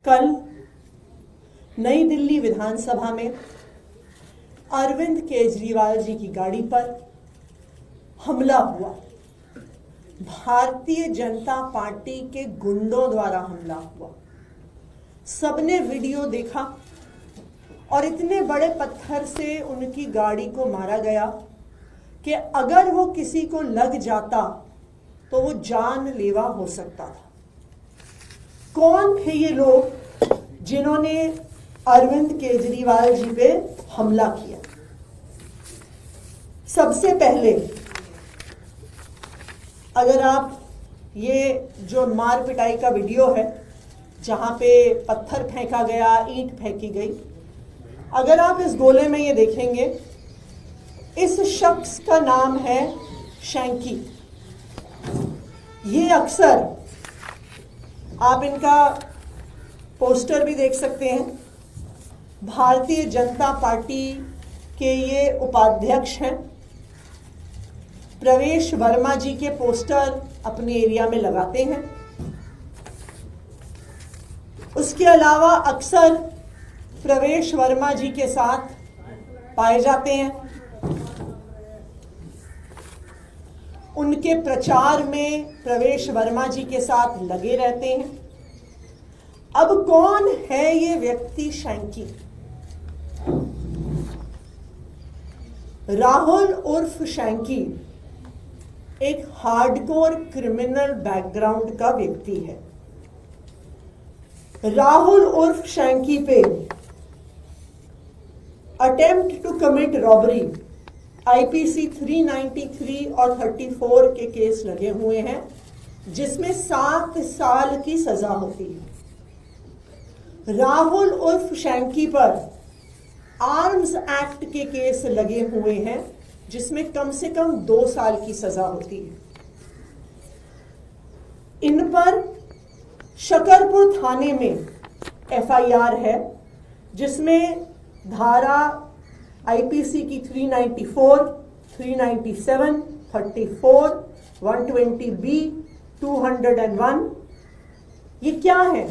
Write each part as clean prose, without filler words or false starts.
कल नई दिल्ली विधानसभा में अरविंद केजरीवाल जी की गाड़ी पर हमला हुआ। भारतीय जनता पार्टी के गुंडों द्वारा हमला हुआ। सबने वीडियो देखा और इतने बड़े पत्थर से उनकी गाड़ी को मारा गया कि अगर वो किसी को लग जाता तो वो जानलेवा हो सकता था। कौन थे ये लोग जिन्होंने अरविंद केजरीवाल जी पे हमला किया? सबसे पहले अगर आप ये जो मार पिटाई का वीडियो है जहां पे पत्थर फेंका गया, ईंट फेंकी गई, अगर आप इस गोले में ये देखेंगे, इस शख्स का नाम है शैंकी। ये अक्सर आप इनका पोस्टर भी देख सकते हैं। भारतीय जनता पार्टी के ये उपाध्यक्ष हैं। प्रवेश वर्मा जी के पोस्टर अपने एरिया में लगाते हैं। उसके अलावा अक्सर प्रवेश वर्मा जी के साथ पाए जाते हैं। उनके प्रचार में प्रवेश वर्मा जी के साथ लगे रहते हैं। अब कौन है ये व्यक्ति शैंकी? राहुल उर्फ शैंकी एक हार्डकोर क्रिमिनल बैकग्राउंड का व्यक्ति है। राहुल उर्फ शैंकी पे attempt to commit robbery IPC 393 और 34 के केस लगे हुए हैं, जिसमें 7 साल की सजा होती है। राहुल उर्फ शैंकी पर आर्म्स एक्ट के केस लगे हुए हैं, जिसमें कम से कम 2 साल की सजा होती है। इन पर शकरपुर थाने में एफआईआर है, जिसमें धारा आईपीसी की 394, 397, 34, 120B, 201 ये क्या है?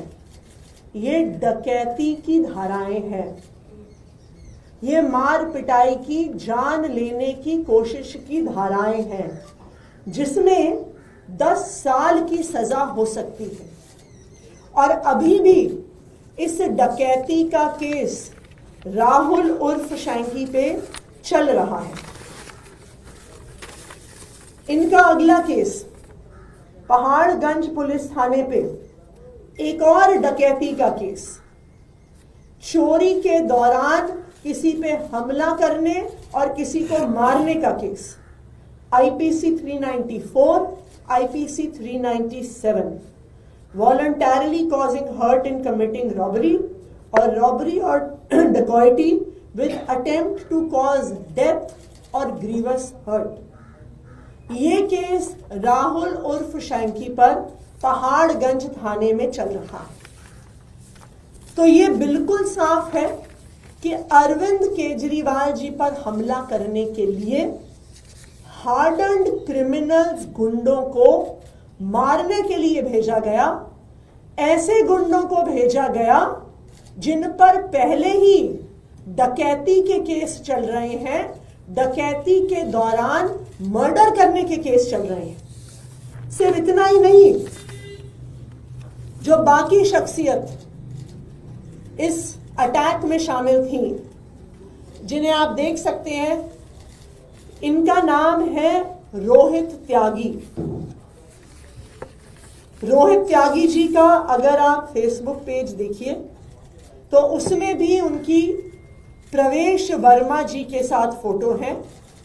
ये डकैती की धाराएं हैं। ये मार पिटाई की, जान लेने की कोशिश की धाराएं हैं, जिसमें 10 साल की सजा हो सकती है। और अभी भी इस डकैती का केस राहुल उर्फ शैंकी पे चल रहा है। इनका अगला केस पहाड़गंज पुलिस थाने पे एक और डकैती का केस, चोरी के दौरान किसी पे हमला करने और किसी को मारने का case, IPC 394, IPC 397, voluntarily causing hurt in committing robbery और रॉबरी और डकैती with attempt to cause death और ग्रीवस हर्ट। ये केस राहुल उर्फ शैंकी पर पहाड़गंज थाने में चल रहा है। तो ये बिल्कुल साफ है कि अरविंद केजरीवाल जी पर हमला करने के लिए हार्डन्ड क्रिमिनल्स गुंडों को मारने के लिए भेजा गया। ऐसे गुंडों को भेजा गया जिन पर पहले ही डकैती के केस चल रहे हैं, डकैती के दौरान मर्डर करने के केस चल रहे हैं। सिर्फ इतना ही नहीं, जो बाकी शख्सियत इस अटैक में शामिल थी, जिन्हें आप देख सकते हैं, इनका नाम है रोहित त्यागी। रोहित त्यागी जी का अगर आप फेसबुक पेज देखिए तो उसमें भी उनकी प्रवेश वर्मा जी के साथ फोटो है।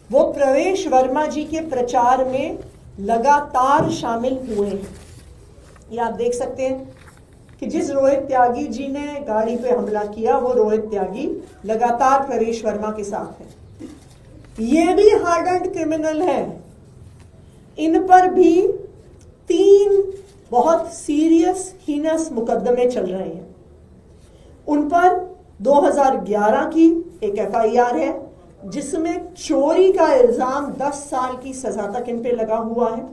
वो प्रवेश वर्मा जी के प्रचार में लगातार शामिल हुए हैं। ये आप देख सकते हैं कि जिस रोहित त्यागी जी ने गाड़ी पे हमला किया, वो रोहित त्यागी लगातार प्रवेश वर्मा के साथ है। ये भी हार्डन्ड क्रिमिनल है। इन पर भी 3 बहुत सीरियस हीनस मुकदमे चल रहे हैं। उन पर 2011 की एक एफआईआर है, जिसमें चोरी का इल्जाम 10 साल की सजा तक इन पे लगा हुआ है।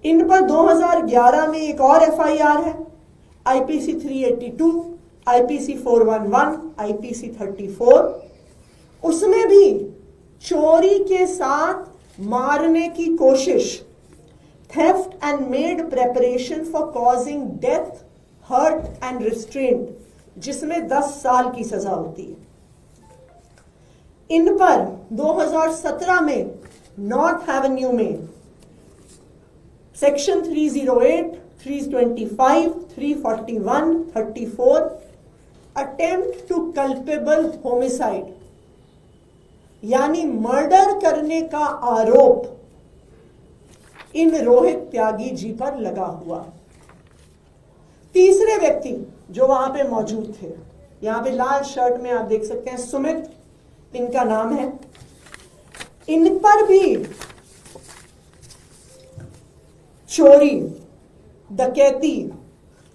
इन पर 2011 में एक और एफआईआर है, आईपीसी 382, आईपीसी 411, आईपीसी 34, उसमें भी चोरी के साथ मारने की कोशिश, theft and made preparation for causing death, hurt and restraint, जिसमें 10 साल की सजा होती है। इन पर 2017 में नॉर्थ एवेन्यू में section 308, 325, 341, 34 attempt to culpable homicide यानी मर्डर करने का आरोप इन रोहित त्यागी जी पर लगा हुआ। तीसरे व्यक्ति जो वहां पे मौजूद थे, यहां पे लाल शर्ट में आप देख सकते हैं, सुमित इनका नाम है। इन पर भी चोरी,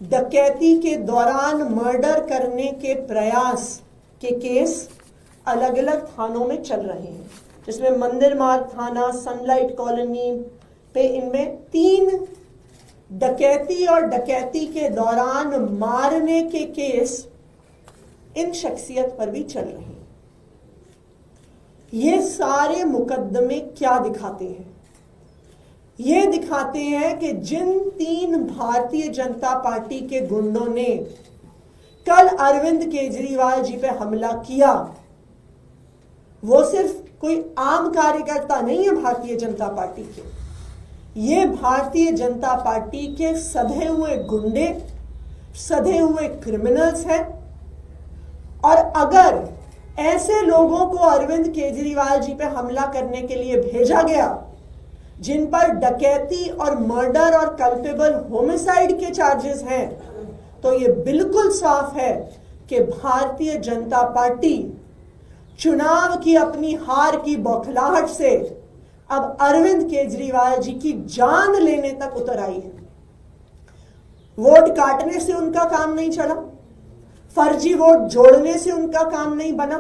डकैती के दौरान मर्डर करने के प्रयास के केस अलग अलग थानों में चल रहे हैं, जिसमें मंदिर मार्ग थाना, सनलाइट कॉलोनी पे इनमें 3 डकैती और डकैती के दौरान मारने के केस इन शख्सियत पर भी चल रहे हैं। ये सारे मुकदमे क्या दिखाते हैं? ये दिखाते हैं कि जिन 3 भारतीय जनता पार्टी के गुंडों ने कल अरविंद केजरीवाल जी पे हमला किया, वो सिर्फ कोई आम कार्यकर्ता नहीं है भारतीय जनता पार्टी के, ये भारतीय जनता पार्टी के सधे हुए गुंडे, सधे हुए क्रिमिनल्स हैं। और अगर ऐसे लोगों को अरविंद केजरीवाल जी पे हमला करने के लिए भेजा गया, जिन पर डकैती और मर्डर और कल्पेबल होमिसाइड के चार्जेस हैं, तो ये बिल्कुल साफ है कि भारतीय जनता पार्टी चुनाव की अपनी हार की बौखलाहट से अब अरविंद केजरीवाल जी की जान लेने तक उतर आई है। वोट काटने से उनका काम नहीं चला, फर्जी वोट जोड़ने से उनका काम नहीं बना,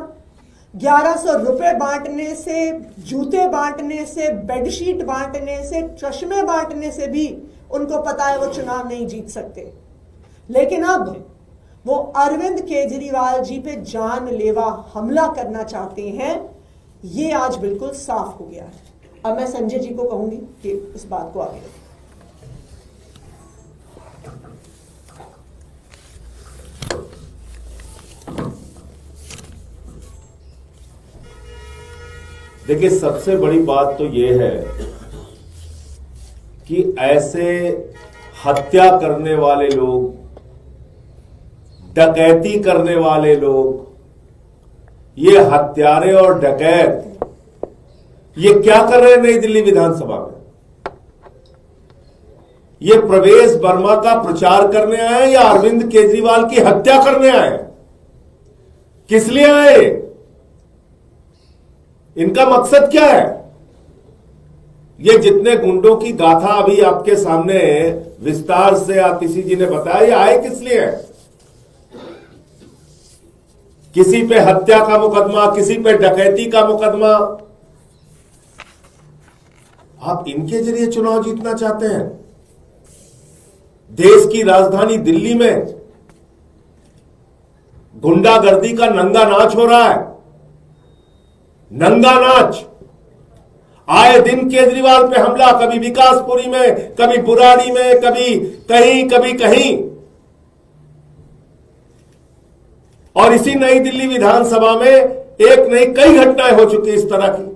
1100 रुपए बांटने से, जूते बांटने से, बेडशीट बांटने से, चश्मे बांटने से भी उनको पता है वो चुनाव नहीं जीत सकते। लेकिन अब वो अरविंद केजरीवाल जी पे जानलेवा हमला करना चाहते हैं, ये आज बिल्कुल साफ हो गया है। अब मैं संजय जी को कहूंगी कि इस बात को आगे रखें। देखिए, सबसे बड़ी बात तो यह है कि ऐसे हत्या करने वाले लोग, डकैती करने वाले लोग, ये हत्यारे और डकैत ये क्या कर रहे हैं नई दिल्ली विधानसभा में? ये प्रवेश वर्मा का प्रचार करने आए या अरविंद केजरीवाल की हत्या करने आए? किस लिए आए? इनका मकसद क्या है? ये जितने गुंडों की गाथा अभी आपके सामने विस्तार से आतिशी जी ने बताया, ये आए किस लिए? किसी पे हत्या का मुकदमा, किसी पे डकैती का मुकदमा। आप इनके जरिए चुनाव जीतना चाहते हैं? देश की राजधानी दिल्ली में गुंडागर्दी का नंगा नाच हो रहा है, नंगा नाच। आए दिन केजरीवाल पे हमला, कभी विकासपुरी में, कभी बुराड़ी में, कभी कहीं। और इसी नई दिल्ली विधानसभा में एक नहीं कई घटनाएं हो चुकी इस तरह की।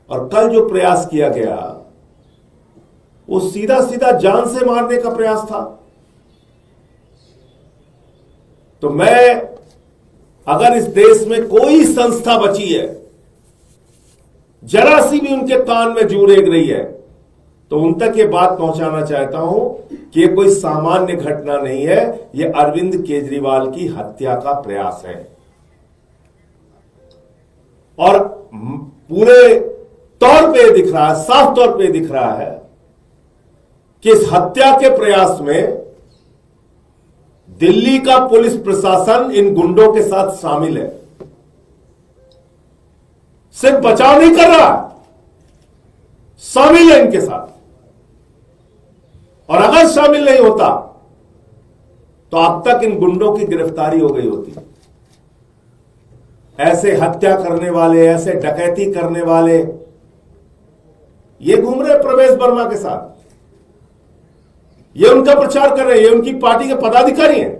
और कल जो प्रयास किया गया वो सीधा सीधा जान से मारने का प्रयास था। तो मैं, अगर इस देश में कोई संस्था बची है, जरा सी भी उनके कान में जू रेंग रही है, तो उन तक ये बात पहुंचाना चाहता हूं कि ये कोई सामान्य घटना नहीं है, ये अरविंद केजरीवाल की हत्या का प्रयास है। और पूरे तौर पे दिख रहा है, साफ तौर पे दिख रहा है कि इस हत्या के प्रयास में दिल्ली का पुलिस प्रशासन इन गुंडों के साथ शामिल है। सिर्फ बचाव नहीं कर रहा, शामिल है इनके साथ। और अगर शामिल नहीं होता तो अब तक इन गुंडों की गिरफ्तारी हो गई होती। ऐसे हत्या करने वाले, ऐसे डकैती करने वाले ये घूम रहे प्रवेश वर्मा के साथ, ये उनका प्रचार कर रहे हैं, ये उनकी पार्टी के पदाधिकारी हैं।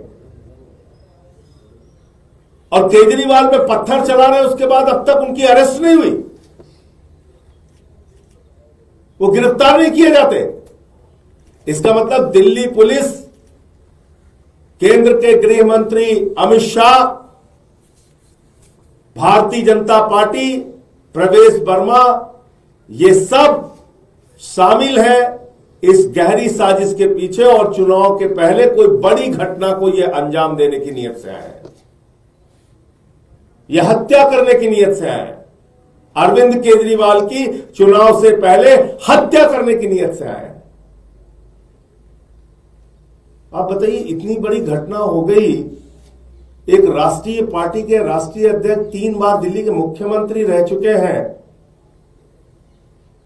और केजरीवाल पे पत्थर चला रहे हैं, उसके बाद अब तक उनकी अरेस्ट नहीं हुई, वो गिरफ्तार नहीं किए जाते। इसका मतलब दिल्ली पुलिस, केंद्र के गृह मंत्री अमित शाह, भारतीय जनता पार्टी, प्रवेश वर्मा, ये सब शामिल है इस गहरी साजिश के पीछे और चुनाव के पहले कोई बड़ी घटना को ये अंजाम देने की नीयत से आए हैं, यह हत्या करने की नीयत से आए हैं। अरविंद केजरीवाल की चुनाव से पहले हत्या करने की नीयत से आए हैं। आप बताइए, इतनी बड़ी घटना हो गई, एक राष्ट्रीय पार्टी के राष्ट्रीय अध्यक्ष 3 बार दिल्ली के मुख्यमंत्री रह चुके हैं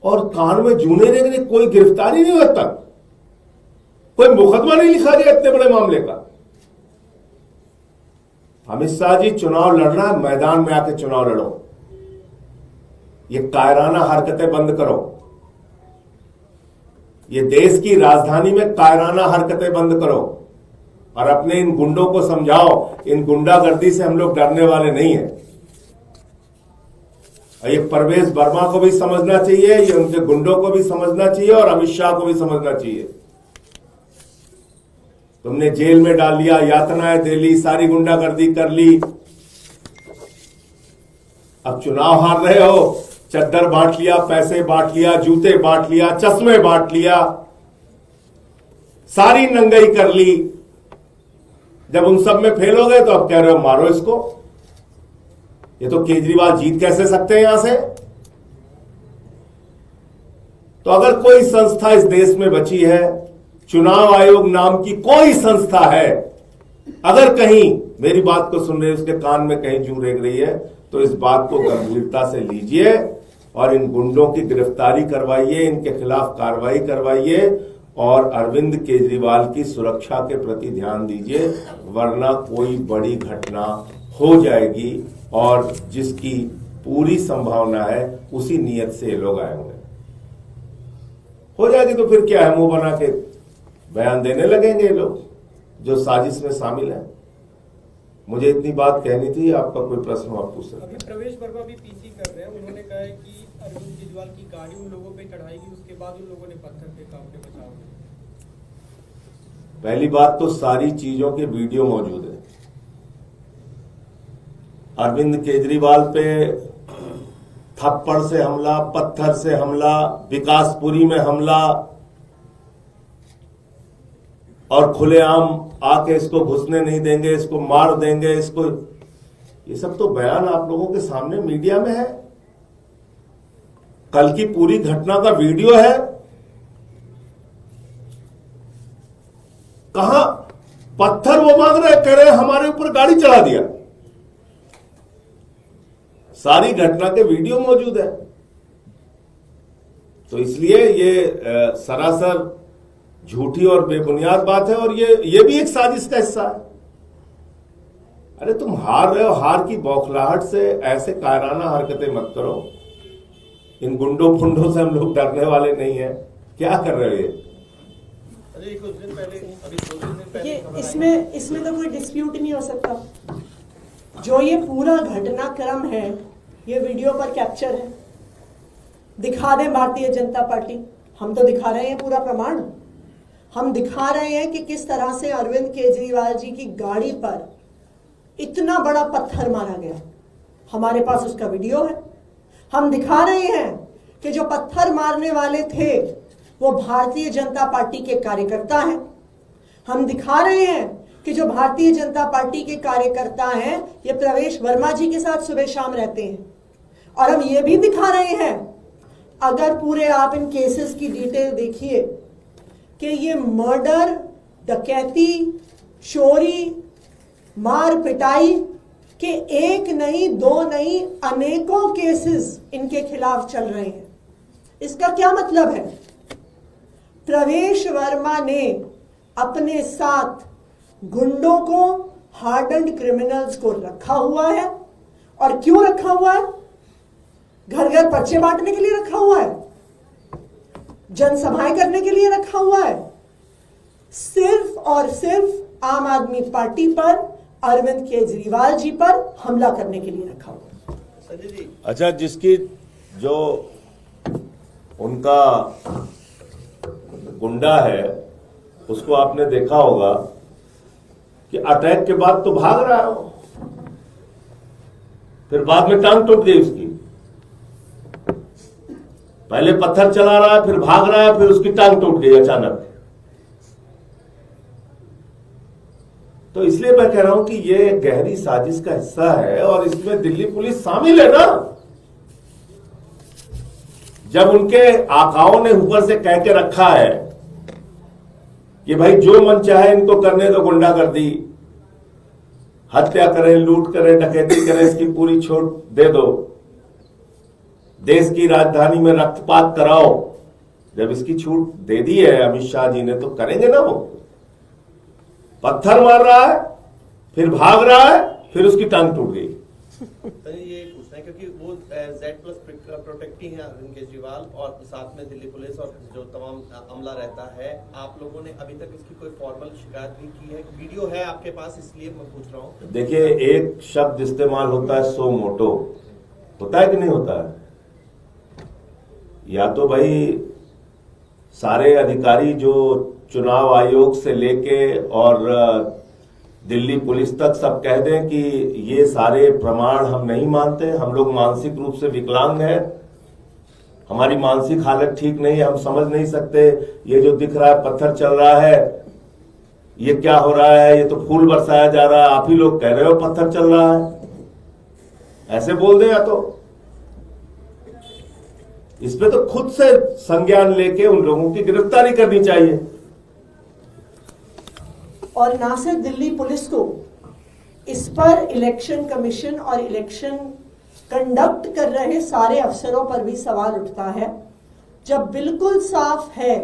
और कान में जूने रह गए, कोई गिरफ्तारी नहीं हुई अब तक, कोई मुकदमा नहीं लिखा गया इतने बड़े मामले का। अमित शाह जी, चुनाव लड़ना, मैदान में आके चुनाव लड़ो, ये कायराना हरकतें बंद करो, ये देश की राजधानी में कायराना हरकतें बंद करो और अपने इन गुंडों को समझाओ, इन गुंडागर्दी से हम लोग डरने वाले नहीं हैं। और ये प्रवेश वर्मा को भी समझना चाहिए, ये उनके गुंडों को भी समझना चाहिए और अमित शाह को भी समझना चाहिए। तुमने जेल में डाल लिया, यातनाएं दे ली, सारी गुंडागर्दी कर ली, अब चुनाव हार रहे हो, चद्दर बांट लिया, पैसे बांट लिया, जूते बांट लिया, चश्मे बांट लिया, सारी नंगाई कर ली। जब उन सब में फेल हो गए तो अब कह रहे हो मारो इसको। ये तो केजरीवाल जीत कैसे सकते हैं यहां से? तो अगर कोई संस्था इस देश में बची है, चुनाव आयोग नाम की कोई संस्था है, अगर कहीं मेरी बात को सुन रहे, उसके कान में कहीं जू रेंग रही है, तो इस बात को गंभीरता से लीजिए और इन गुंडों की गिरफ्तारी करवाइए, इनके खिलाफ कार्रवाई करवाइए और अरविंद केजरीवाल की सुरक्षा के प्रति ध्यान दीजिए, वरना कोई बड़ी घटना हो जाएगी और जिसकी पूरी संभावना है उसी नीयत से ये लोग आए होंगे। हो जाएगी तो फिर क्या है, मुंह बना के बयान देने लगेंगे ये लोग जो साजिश में शामिल है। मुझे इतनी बात कहनी थी, आपका कोई प्रश्न आप पूछ सकते हैं। अभी प्रवेश वर्मा भी पीसी कर रहे हैं, उन्होंने कहा है कि अरविंद केजरीवाल की गाड़ी उन लोगों पे चढ़ाएगी, उसके बाद उन लोगों ने पत्थर फेंका उनके बचाव में। पहली बात तो सारी चीजों के वीडियो मौजूद है। अरविंद केजरीवाल पे थप्पड़ से हमला, पत्थर से हमला, विकासपुरी में हमला और खुलेआम आके इसको घुसने नहीं देंगे, इसको मार देंगे, इसको, ये सब तो बयान आप लोगों के सामने मीडिया में है। कल की पूरी घटना का वीडियो है। कहां पत्थर वो मांग रहे, कह रहे हमारे ऊपर गाड़ी चढ़ा दिया। सारी घटना के वीडियो मौजूद है। तो इसलिए ये सरासर झूठी और बेबुनियाद बात है और ये भी एक साजिश का हिस्सा है। अरे तुम हार रहे हो, हार की बौखलाहट से ऐसे कायराना हरकतें मत करो। इन गुंडों फुंडों से हम लोग डरने वाले नहीं है। क्या कर रहे हो ये? कुछ दिन पहले, अभी 2 दिन पहले इसमें तो कोई डिस्प्यूट नहीं हो सकता। जो ये पूरा घटनाक्रम है, ये वीडियो पर कैप्चर है। दिखा दें भारतीय जनता पार्टी, हम तो दिखा रहे हैं पूरा प्रमाण। हम दिखा रहे हैं कि किस तरह से अरविंद केजरीवाल जी की गाड़ी पर इतना बड़ा पत्थर मारा गया। हमारे पास उसका वीडियो है। हम दिखा रहे हैं कि जो पत्थर मारने वाले थे वो भारतीय जनता पार्टी के कार्यकर्ता हैं। हम दिखा रहे हैं कि जो भारतीय जनता पार्टी के कार्यकर्ता हैं ये प्रवेश वर्मा जी के साथ सुबह शाम रहते हैं। और हम ये भी दिखा रहे हैं, अगर पूरे आप इन केसेस की डिटेल देखिए कि ये मर्डर, डकैती, चोरी, मार पिटाई के एक नहीं, 2 नहीं, अनेकों केसेस इनके खिलाफ चल रहे हैं। इसका क्या मतलब है? प्रवेश वर्मा ने अपने साथ गुंडों को, हार्डन्ड क्रिमिनल्स को रखा हुआ है। और क्यों रखा हुआ है? घर घर पर्चे बांटने के लिए रखा हुआ है, जनसभाएं करने के लिए रखा हुआ है, सिर्फ और सिर्फ आम आदमी पार्टी पर, अरविंद केजरीवाल जी पर हमला करने के लिए रखा हुआ है। अच्छा, जिसकी जो उनका गुंडा है उसको आपने देखा होगा कि अटैक के बाद तो भाग रहा है, फिर बाद में टांग टूट गई उसकी। पहले पत्थर चला रहा है, फिर भाग रहा है, फिर उसकी टांग टूट गई अचानक। तो इसलिए मैं कह रहा हूं कि ये गहरी साजिश का हिस्सा है और इसमें दिल्ली पुलिस शामिल है ना। जब उनके आकाओं ने ऊपर से कह के रखा है कि भाई जो मन चाहे इनको करने दो, गुंडागर्दी, हत्या करें, लूट करें, डकैती करें, इसकी पूरी छूट दे दो, देश की राजधानी में रक्तपात कराओ। जब इसकी छूट दे दी है अमित शाह जी ने तो करेंगे ना। वो पत्थर मार रहा है, फिर भाग रहा है, फिर उसकी टांग टूट गई। सर ये पूछना है क्योंकि वो Z+ प्रोटेक्टी है अरविंद केजरीवाल और साथ में दिल्ली पुलिस और जो तमाम अमला रहता है, आप लोगों ने अभी तक इसकी कोई फॉर्मल शिकायत नहीं की है? वीडियो है आपके पास, इसलिए मैं पूछ रहा हूँ। देखिए, एक शब्द इस्तेमाल होता है सो मोटो, होता है कि नहीं होता है? या तो भाई सारे अधिकारी जो चुनाव आयोग से लेके और दिल्ली पुलिस तक सब कह दें कि ये सारे प्रमाण हम नहीं मानते, हम लोग मानसिक रूप से विकलांग हैं, हमारी मानसिक हालत ठीक नहीं है, हम समझ नहीं सकते, ये जो दिख रहा है पत्थर चल रहा है, ये क्या हो रहा है, ये तो फूल बरसाया जा रहा है, आप ही लोग कह रहे हो पत्थर चल रहा है, ऐसे बोल दें। या तो इस पे तो खुद से संज्ञान लेके उन लोगों की गिरफ्तारी करनी चाहिए। और ना सिर्फ दिल्ली पुलिस को, इस पर इलेक्शन कमीशन और इलेक्शन कंडक्ट कर रहे सारे अफसरों पर भी सवाल उठता है, जब बिल्कुल साफ है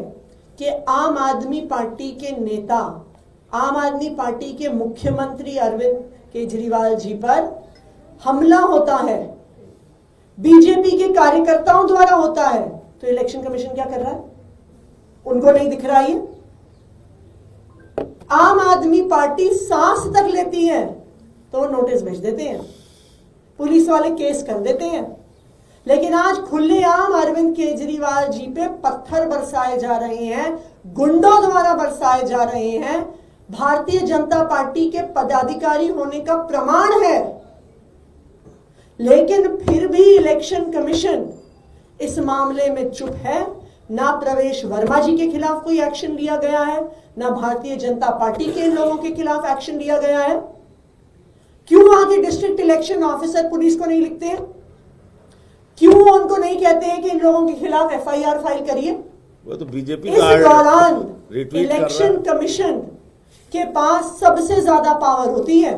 कि आम आदमी पार्टी के नेता, आम आदमी पार्टी के मुख्यमंत्री अरविंद केजरीवाल जी पर हमला होता है, बीजेपी के कार्यकर्ताओं द्वारा होता है, तो इलेक्शन कमीशन क्या कर रहा है? उनको नहीं दिख रहा है? आम आदमी पार्टी सांस तक लेती है तो नोटिस भेज देते हैं, पुलिस वाले केस कर देते हैं। लेकिन आज खुलेआम अरविंद केजरीवाल जी पे पत्थर बरसाए जा रहे हैं, गुंडों द्वारा बरसाए जा रहे हैं, भारतीय जनता पार्टी के पदाधिकारी होने का प्रमाण है। लेकिन फिर भी इलेक्शन कमीशन इस मामले में चुप है। ना प्रवेश वर्मा जी के खिलाफ कोई एक्शन लिया गया है, ना भारतीय जनता पार्टी के लोगों के खिलाफ एक्शन लिया गया है। क्यों वहां के डिस्ट्रिक्ट इलेक्शन ऑफिसर पुलिस को नहीं लिखते हैं? क्यों उनको नहीं कहते हैं कि इन लोगों के खिलाफ FIR फाइल करिए? वो तो बीजेपी इस दौरान इलेक्शन कमीशन के पास सबसे ज्यादा पावर होती है।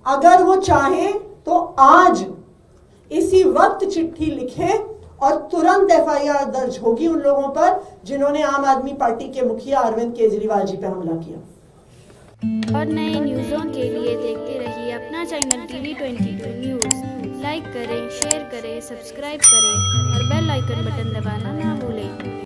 अगर वो चाहे तो आज इसी वक्त चिट्ठी लिखे और तुरंत FIR दर्ज होगी उन लोगों पर जिन्होंने आम आदमी पार्टी के मुखिया अरविंद केजरीवाल जी पर हमला किया। और नए न्यूज़ों के लिए देखते रहिए अपना चैनल TV22 न्यूज़। लाइक करें, शेयर करें, सब्सक्राइब करें और बेल आइकन बटन दबाना ना भूलें।